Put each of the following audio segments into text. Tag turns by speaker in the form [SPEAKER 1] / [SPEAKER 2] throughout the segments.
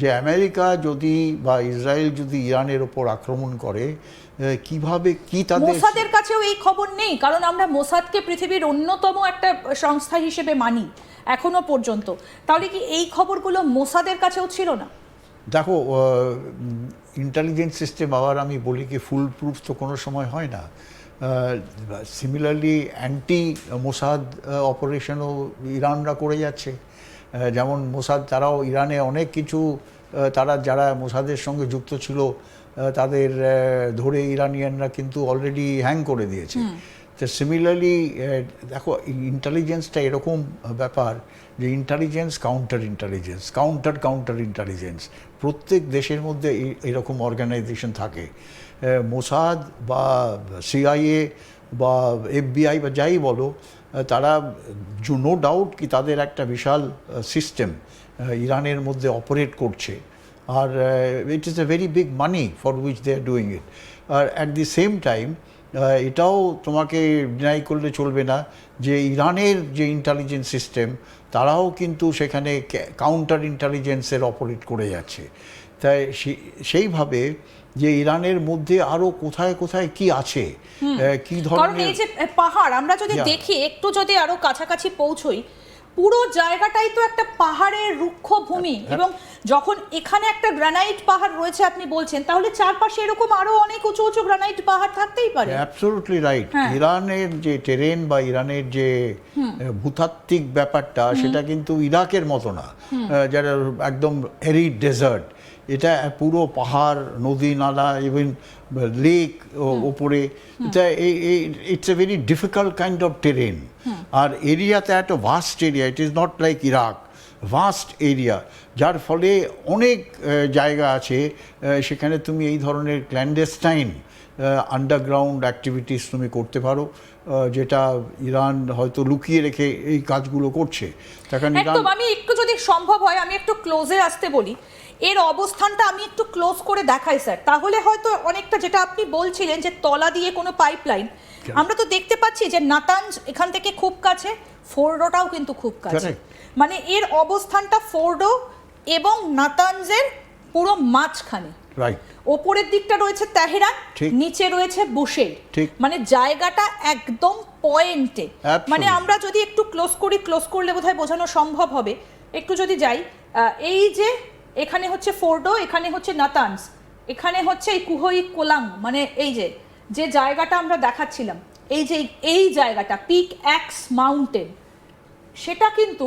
[SPEAKER 1] যে আমেরিকা যদি বা ইসরায়েল যদি ইরানের ওপর আক্রমণ করে কিভাবে কি তাদের
[SPEAKER 2] মোসাদের কাছেও এই খবর নেই, কারণ আমরা মোসাদকে পৃথিবীর অন্যতম একটা সংস্থা হিসেবে মানি এখনো পর্যন্ত। তাহলে কি এই খবরগুলো মোসাদের কাছেও ছিল না?
[SPEAKER 1] দেখো, ইন্টেলিজেন্স সিস্টেম আবার আমি বলি কি ফুল প্রুফ তো কোনো সময় হয় না। সিমিলারলি অ্যান্টি মোসাদ অপারেশনও ইরানরা করে যাচ্ছে। যেমন মোসাদ তারাও ইরানে অনেক কিছু তারা যারা মোসাদের সঙ্গে যুক্ত ছিল তাদের ধরে ইরানিয়ানরা কিন্তু অলরেডি হ্যাং করে দিয়েছে। তো সিমিলারলি দেখো, ইন্টেলিজেন্সটা এরকম ব্যাপার যে intelligence counter intelligence, counter intelligence, প্রত্যেক দেশের মধ্যে এরকম অর্গানাইজেশন থাকে। মোসাদ বা সিআইএ বা এফবিআই বা যাই বলো, তারা নো ডাউট কি তাদের একটা বিশাল সিস্টেম ইরানের মধ্যে অপারেট করছে। আর it is a very big money for which they are doing it. আর অ্যাট দি সেম টাইম এটাও তোমাকে ডিনাই করলে চলবে না যে ইরানের যে ইন্টেলিজেন্স সিস্টেম তারাও কিন্তু সেখানে কাউন্টার ইন্টেলিজেন্সের অপারেট করে যাচ্ছে। তাই সেইভাবে যে ইরানের মধ্যে আরো কোথায় কোথায় কি আছে, কি ধরনের,
[SPEAKER 2] কারণ এই যে পাহাড় আমরা যদি দেখি, একটু যদি আরো কাছাকাছি পৌঁছই, পুরো জায়গাটাই তো একটা পাহাড়ের রুক্ষ ভূমি। এবং যখন এখানে একটা গ্রানাইট পাহাড় রয়েছে আপনি বলছেন, তাহলে চারপাশে এরকম আরো অনেক উঁচু উঁচু গ্রানাইট পাহাড় থাকতেই পারে।
[SPEAKER 1] Absolutely right. ইরানের যে টেরেন বা ইরানের যে ভূতাত্ত্বিক ব্যাপারটা সেটা কিন্তু ইরাকের মতো না, যারা একদম এরিড ডেজার্ট। এটা পুরো পাহাড়, নদী নালা, ইভেন লেক ওপরে। It's a very difficult kind of terrain. আর এরিয়াতে একটা vast area, it is not like Iraq, vast area, যার ফলে অনেক জায়গা আছে সেখানে তুমি এই ধরনের ক্ল্যান্ডেস্টাইন আন্ডারগ্রাউন্ড অ্যাক্টিভিটিস তুমি করতে পারো, যেটা ইরান হয়তো লুকিয়ে রেখে এই কাজগুলো করছে।
[SPEAKER 2] একদম, আমি একটু যদি সম্ভব হয় আমি একটু ক্লোজে আসতে বলি, এর অবস্থানটা আমি একটু ক্লোজ করে দেখাই স্যার, তাহলে হয়তো অনেকটা যেটা আপনি বলছিলেন যে তলা দিয়ে কোনো পাইপলাইন, আমরা তো দেখতে পাচ্ছি যে নাতানজ এখান থেকে খুব কাছে, ফোর্ডোটাও কিন্তু খুব কাছে। মানে এর অবস্থানটা ফোর্ডো এবং নাতানজের পুরো মাঝখানে। ওপরের দিকটা রয়েছে তেহরান, নিচে রয়েছে বুশের, মানে জায়গাটা একদম পয়েন্টে। মানে আমরা যদি একটু ক্লোজ করি, ক্লোজ করলে বোধহয় বোঝানো সম্ভব হবে। একটু যদি যাই, এই যে এখানে হচ্ছে ফোর্ডো, এখানে হচ্ছে নাতানজ, এখানে হচ্ছে এই কুহই কোলাং, মানে এই যে যে জায়গাটা আমরা দেখাচ্ছিলাম, এই যে এই জায়গাটা পিক এক্স মাউন্টেন, সেটা কিন্তু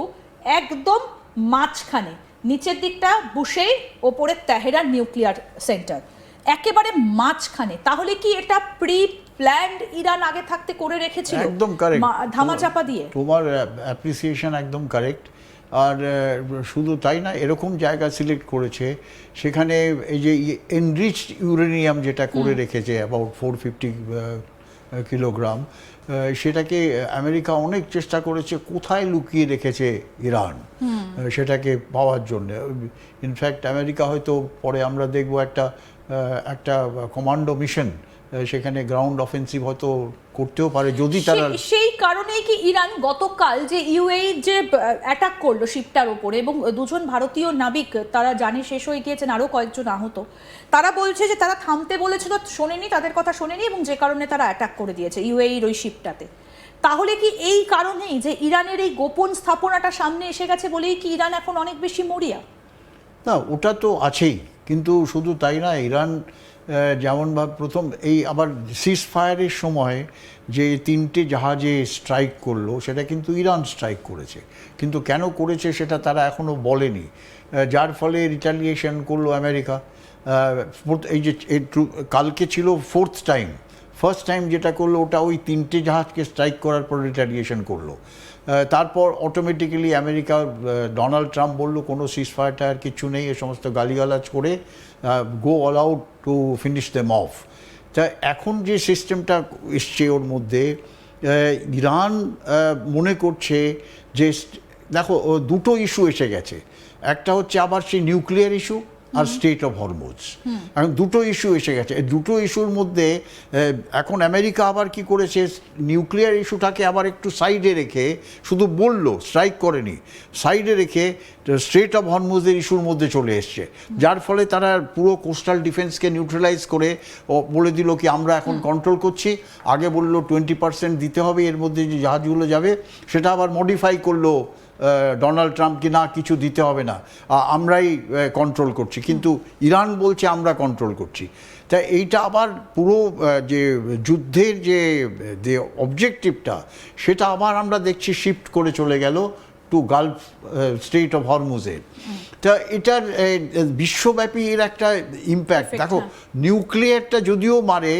[SPEAKER 2] একদম মাঝখানে, নিচের দিকটা বুশেই, ওপরে তেহরান নিউক্লিয়ার সেন্টার, একেবারে মাঝখানে। তাহলে কি এটা প্রি প্ল্যান্ড ইরান আগে থাকতে করে রেখেছিল?
[SPEAKER 1] একদম কারেক্ট,
[SPEAKER 2] ধামাচাপা দিয়ে।
[SPEAKER 1] তোমার অ্যাপ্রিসিয়েশন একদম কারেক্ট। আর শুধু তাই না, এরকম জায়গা সিলেক্ট করেছে সেখানে এই যে এনরিচড ইউরেনিয়াম যেটা করে রেখেছে অ্যাবাউট 450 কিলোগ্রাম, সেটাকে আমেরিকা অনেক চেষ্টা করেছে কোথায় লুকিয়ে রেখেছে ইরান সেটাকে পাওয়ার জন্য। ইনফ্যাক্ট আমেরিকা হয়তো পরে আমরা দেখব একটা কমান্ডো মিশন সেখানে গ্রাউন্ড অফেন্সিভ হয়তো করতেও পারে যদি তারা।
[SPEAKER 2] সেই কারণেই কি ইরান গতকাল যে ইউএই যে অ্যাটাক করলো শিপটার উপরে, এবং দুজন ভারতীয় নাবিক তারা জানে শেষ হয়ে গিয়েছেন, আরও কয়েকজন আহত, তারা বলছে যে তারা থামতে বলেছিল, শোনেনি, তাদের কথা শোনেনি, এবং যে কারণে তারা অ্যাটাক করে দিয়েছে ইউএইর ওই শিপটাতে। তাহলে কি এই কারণেই যে ইরানের এই গোপন স্থাপনাটা সামনে এসে গেছে বলেই কি ইরান এখন অনেক বেশি মরিয়া?
[SPEAKER 1] না, ওটা তো আছেই, কিন্তু শুধু তাই না, ইরান যেমন প্রথম এই আবার সিজ ফায়ারের সময় যে 3টে জাহাজে স্ট্রাইক করলো সেটা কিন্তু ইরান স্ট্রাইক করেছে, কিন্তু কেন করেছে সেটা তারা এখনও বলেনি, যার ফলে রিটালিয়েশন করলো আমেরিকা। এই যে কালকে ছিল ফোর্থ টাইম, ফার্স্ট টাইম যেটা করলো ওটা ওই 3টে জাহাজকে স্ট্রাইক করার পর রিটালিয়েশন করলো। তারপর অটোমেটিক্যালি আমেরিকা, ডোনাল্ড ট্রাম্প বললো কোনো সিজ ফায়ার টায়ার কিছু নেই, এ সমস্ত গালিগালাজ করে গো all out to finish them of. তা এখন যে সিস্টেমটা এসছে ওর মধ্যে, ইরান মনে করছে যে দেখো দুটো ইস্যু এসে গেছে, একটা হচ্ছে আবার সেই নিউক্লিয়ার ইস্যু, আর স্ট্রেট অফ হরমুজ। এখন দুটো ইস্যু এসে গেছে। এই দুটো ইস্যুর মধ্যে এখন আমেরিকা আবার কি করেছে, নিউক্লিয়ার ইস্যুটাকে আবার একটু সাইডে রেখে, শুধু বললো, স্ট্রাইক করেনি, সাইডে রেখে স্ট্রেট অফ হরমুজের ইস্যুর মধ্যে চলে এসছে, যার ফলে তারা পুরো কোস্টাল ডিফেন্সকে নিউট্রালাইজ করে বলে দিল কি আমরা এখন কন্ট্রোল করছি। আগে বললো 20% দিতে হবে এর মধ্যে যে জাহাজগুলো যাবে, সেটা আবার মডিফাই করলো ডোনাল্ড ট্রাম্প কি না কিছু দিতে হবে না, আমরাই কন্ট্রোল করছি, কিন্তু ইরান বলছে আমরা কন্ট্রোল করছি। তা এইটা আবার পুরো যে যুদ্ধের যে অবজেক্টিভটা, সেটা আবার আমরা দেখছি শিফট করে চলে গেল টু গালফ স্ট্রেট অফ হরমুজে। তা এটার বিশ্বব্যাপী এর একটা ইম্প্যাক্ট দেখো, নিউক্লিয়ারটা যদিও মারে,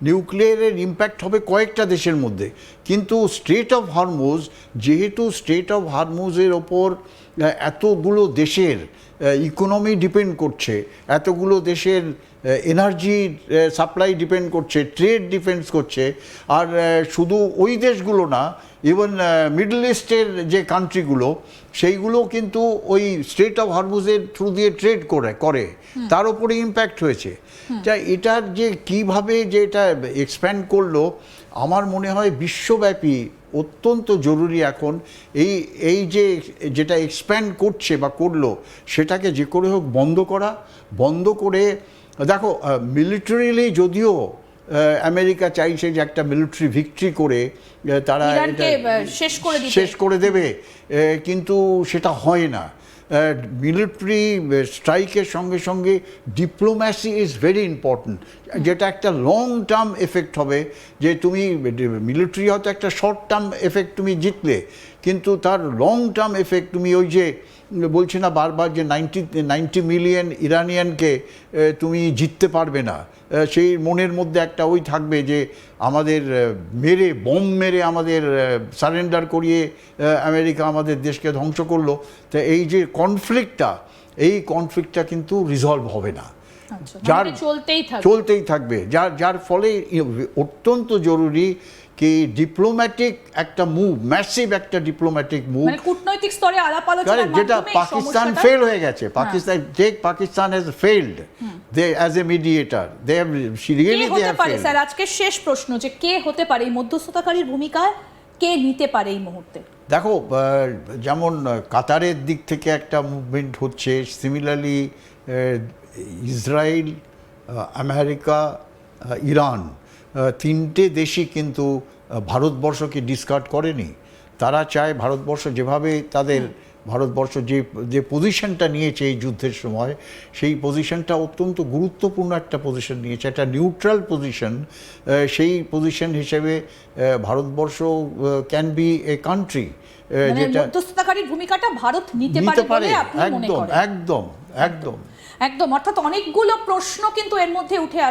[SPEAKER 1] নিউক্লিয়ারের ইম্প্যাক্ট হবে কয়েকটা দেশের মধ্যে, কিন্তু স্ট্রেট অফ হরমুজ, যেহেতু স্ট্রেট অফ হরমুজের ওপর এতগুলো দেশের ইকোনমি ডিপেন্ড করছে, এতগুলো দেশের এনার্জি সাপ্লাই ডিপেন্ড করছে, ট্রেড ডিফেন্স করছে, আর শুধু ওই দেশগুলো না, ইভেন মিডল ইস্টের যে কান্ট্রিগুলো, সেইগুলো কিন্তু ওই স্ট্রেট অফ হরমুজের থ্রু দিয়ে ট্রেড করে, তার উপরে ইম্প্যাক্ট হয়েছে। তা এটার যে কিভাবে যে এটা এক্সপ্যান্ড করলো, আমার মনে হয় বিশ্বব্যাপী অত্যন্ত জরুরি এখন এই যেটা এক্সপ্যান্ড করছে বা করলো, সেটাকে যে করে হোক বন্ধ করে দেখো, মিলিটারিলি যদিও আমেরিকা চাইছে যে একটা মিলিটারি ভিক্টরি করে তারা শেষ করে দেবে, কিন্তু সেটা হয় না। মিলিটারি স্ট্রাইকের সঙ্গে সঙ্গে ডিপ্লোম্যাসি ইজ ভেরি ইম্পর্ট্যান্ট, যেটা একটা লং টার্ম এফেক্ট হবে। যে তুমি মিলিটারি হয়তো একটা শর্ট টার্ম এফেক্ট তুমি জিতলে, কিন্তু তার লং টার্ম এফেক্ট তুমি ওই যে বলছি না বারবার যে 90 মিলিয়ন ইরানিয়ানকে তুমি জিততে পারবে না, সেই মনের মধ্যে একটা ওই থাকবে যে আমাদের বোম মেরে আমাদের সারেন্ডার করিয়ে আমেরিকা আমাদের দেশকে ধ্বংস করলো। তো এই যে কনফ্লিক্টটা কিন্তু রিজলভ হবে না, চলতেই থাকবে, যার ফলে অত্যন্ত জরুরি কি ডিপ্লোম্যাটিক একটা মুভ, ম্যাসিভ একটা ডিপ্লোম্যাটিক মুভ,
[SPEAKER 2] কূটনৈতিক স্তরে আলাপ আলোচনার মাধ্যমে
[SPEAKER 1] যেটা পাকিস্তান ফেল হয়ে গেছে। Pakistan has failed as a mediator,
[SPEAKER 2] sir আজকে শেষ প্রশ্ন, যে কে হতে পারে এই মধ্যস্থতাকারীর ভূমিকা, কে নিতে পারে এই মুহূর্তে?
[SPEAKER 1] দেখো, যেমন কাতারের দিক থেকে একটা মুভমেন্ট হচ্ছে, সিমিলারলি ইসরায়েল, আমেরিকা, ইরান, তিনটে দেশই কিন্তু ভারতবর্ষকে ডিসকার্ড করেনি। তারা চায় ভারতবর্ষ যেভাবে ভারতবর্ষ যে পজিশনটা নিয়েছে এই যুদ্ধের সময়, সেই পজিশনটা অত্যন্ত গুরুত্বপূর্ণ একটা পজিশন নিয়েছে, একটা নিউট্রাল পজিশন। সেই পজিশন হিসেবে Bharatvarsha can B a country যেটা
[SPEAKER 2] মধ্যস্থতাকারীর ভূমিকাটা ভারত নিতে পারে আপনি মনে করেন?
[SPEAKER 1] একদম।
[SPEAKER 2] অর্থাৎ অনেকগুলো প্রশ্ন কিন্তু এর মধ্যে উঠে আসে।